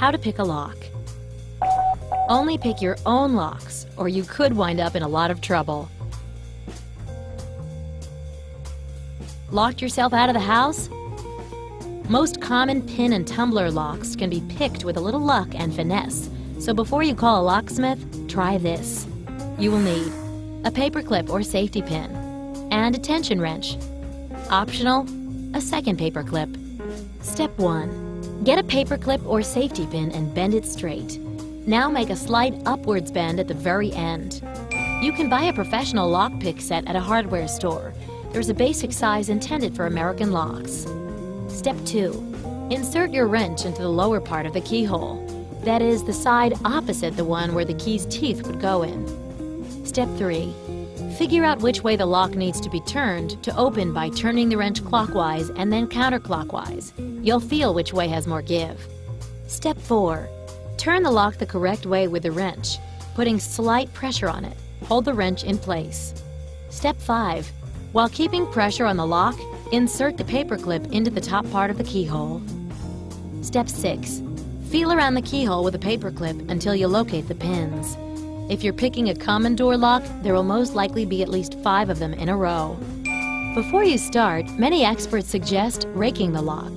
How to pick a lock. Only pick your own locks, or you could wind up in a lot of trouble. Locked yourself out of the house? Most common pin and tumbler locks can be picked with a little luck and finesse, so before you call a locksmith, try this. You will need a paper clip or safety pin, and a tension wrench. Optional, a second paper clip. Step 1. Get a paper clip or safety pin and bend it straight. Now make a slight upwards bend at the very end. You can buy a professional lockpick set at a hardware store. There's a basic size intended for American locks. Step 2. Insert your wrench into the lower part of the keyhole. That is, the side opposite the one where the key's teeth would go in. Step 3. Figure out which way the lock needs to be turned to open by turning the wrench clockwise and then counterclockwise. You'll feel which way has more give. Step 4. Turn the lock the correct way with the wrench, putting slight pressure on it. Hold the wrench in place. Step 5. While keeping pressure on the lock, insert the paper clip into the top part of the keyhole. Step 6. Feel around the keyhole with a paper clip until you locate the pins. If you're picking a common door lock, there will most likely be at least 5 of them in a row. Before you start, many experts suggest raking the lock.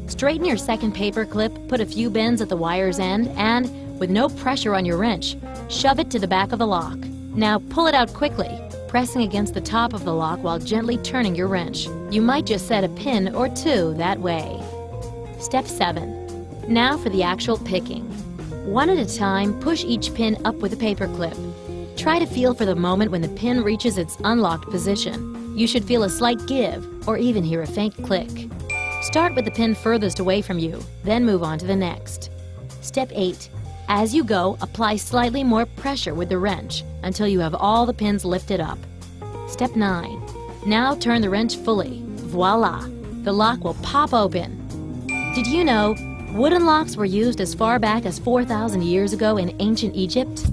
Straighten your second paper clip, put a few bends at the wire's end, and, with no pressure on your wrench, shove it to the back of the lock. Now pull it out quickly, pressing against the top of the lock while gently turning your wrench. You might just set a pin or 2 that way. Step 7. Now for the actual picking. One at a time, push each pin up with a paper clip. Try to feel for the moment when the pin reaches its unlocked position. You should feel a slight give, or even hear a faint click. Start with the pin furthest away from you, then move on to the next. Step 8. As you go, apply slightly more pressure with the wrench until you have all the pins lifted up. Step 9. Now turn the wrench fully. Voila! The lock will pop open. Did you know wooden locks were used as far back as 4,000 years ago in ancient Egypt?